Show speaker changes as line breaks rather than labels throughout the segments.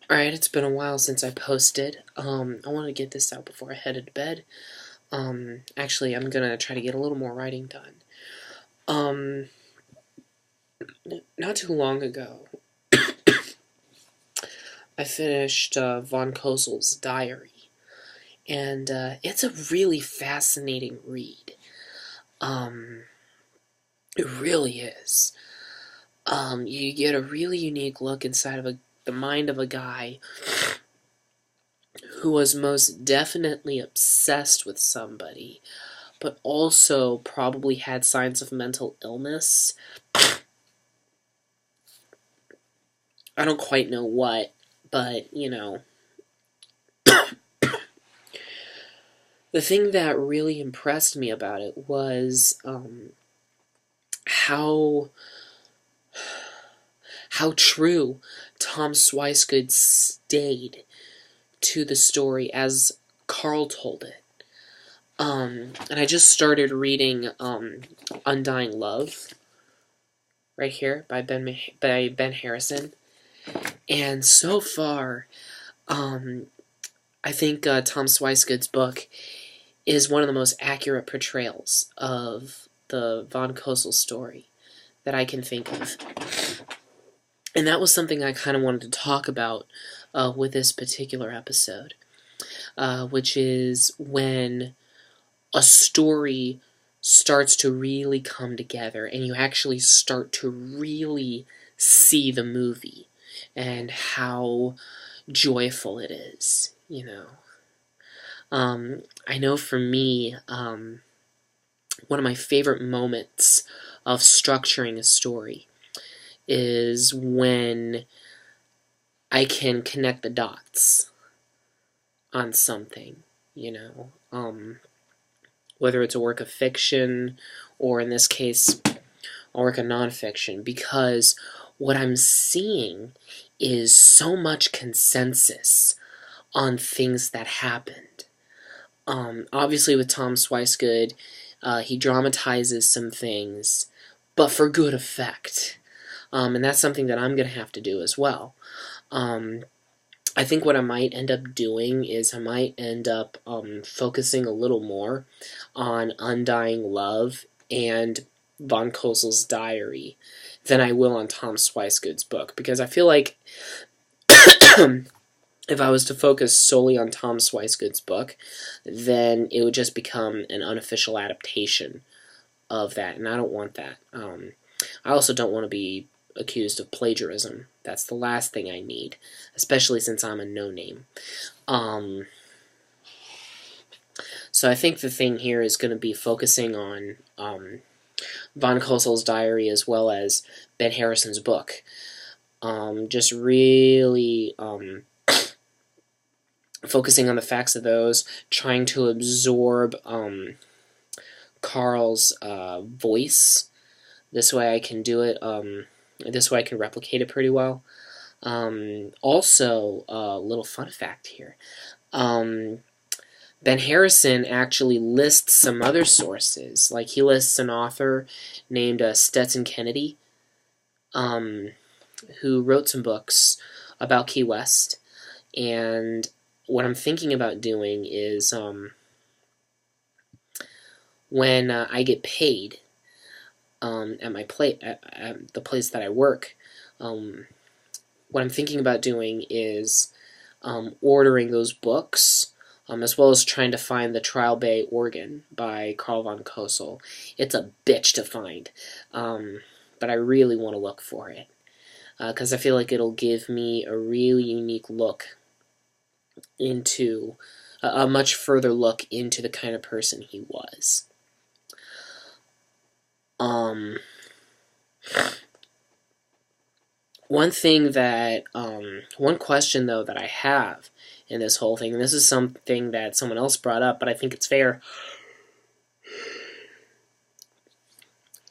Alright, it's been a while since I posted. I want to get this out before I headed to bed. Actually, I'm gonna try to get a little more writing done. Um, Not too long ago, I finished von Kosel's diary, and it's a really fascinating read. Um, it really is. You get a really unique look inside of the mind of a guy who was most definitely obsessed with somebody, but also probably had signs of mental illness. I don't quite know what, but, the thing that really impressed me about it was how true Tom Swicegood stayed to the story as Karl told it. And I just started reading Undying Love right here by Ben Harrison, and so far, I think Tom Swicegood's book is one of the most accurate portrayals of the von Kosel story that I can think of. And that was something I kind of wanted to talk about with this particular episode, which is when a story starts to really come together and you actually start to really see the movie and how joyful it is, I know for me, one of my favorite moments of structuring a story is when I can connect the dots on something, whether it's a work of fiction or, in this case, a work of nonfiction, because what I'm seeing is so much consensus on things that happened. Obviously, with Tom Swicegood, he dramatizes some things, but for good effect. And that's something that I'm going to have to do as well. I think what I might end up doing is I might end up focusing a little more on Undying Love and von Kosel's diary than I will on Tom Swicegood's book, because I feel like if I was to focus solely on Tom Swicegood's book, then it would just become an unofficial adaptation of that, and I don't want that. I also don't want to be accused of plagiarism. That's the last thing I need, especially since I'm a no-name. So I think the thing here is going to be focusing on von Kosel's diary as well as Ben Harrison's book. Just really focusing on the facts of those, trying to absorb Karl's voice. This way I can do it, this way I can replicate it pretty well. Also, a little fun fact here. Ben Harrison actually lists some other sources. Like, he lists an author named Stetson Kennedy, who wrote some books about Key West. And what I'm thinking about doing is, when I get paid at my at the place that I work, what I'm thinking about doing is ordering those books, as well as trying to find the Trial Bay Organ by Karl von Kosel. It's a bitch to find, but I really want to look for it, because I feel like it'll give me a really unique look into, a much further look into the kind of person he was. One thing that, one question though that I have in this whole thing, and this is something that someone else brought up, but I think it's fair,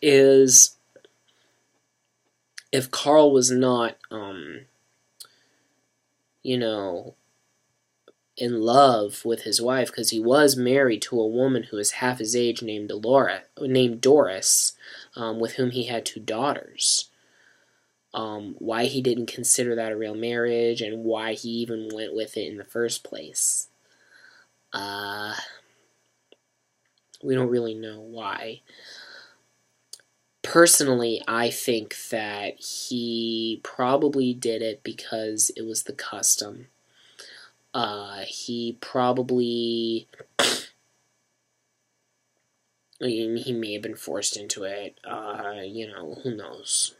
is if Karl was not, in love with his wife, because he was married to a woman who was half his age named Doris, with whom he had 2 daughters. why he didn't consider that a real marriage, and why he even went with it in the first place. We don't really know why. Personally, I think that he probably did it because it was the custom. He probably... he may have been forced into it. Who knows.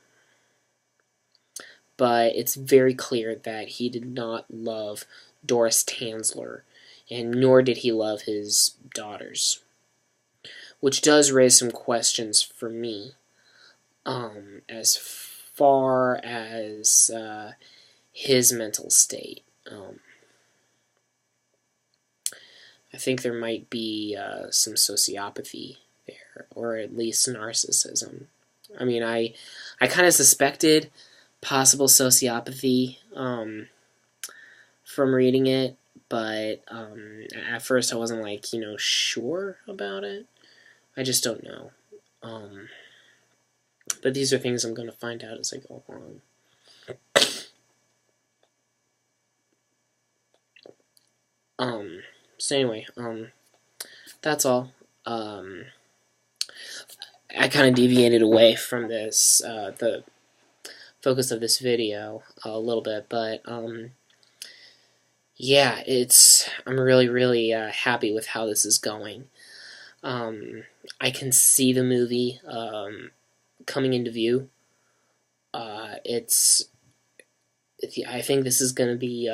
But it's very clear that he did not love Doris Tansler, and nor did he love his daughters. Which does raise some questions for me, as far as his mental state. I think there might be some sociopathy there, or at least narcissism. I mean, I kind of suspected possible sociopathy from reading it, but at first I wasn't, like, sure about it. I just don't know. But these are things I'm going to find out as I go along. So anyway, that's all. I kind of deviated away from this, the focus of this video a little bit, but, yeah, I'm really, really happy with how this is going. I can see the movie coming into view. I think this is going to be,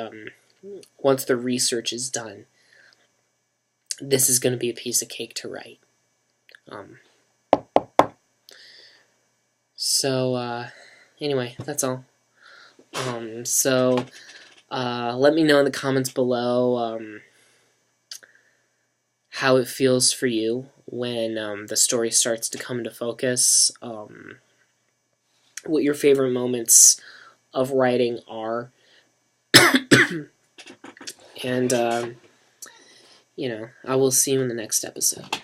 once the research is done, this is going to be a piece of cake to write. Anyway, that's all. Let me know in the comments below how it feels for you when the story starts to come into focus, what your favorite moments of writing are, and, I will see you in the next episode.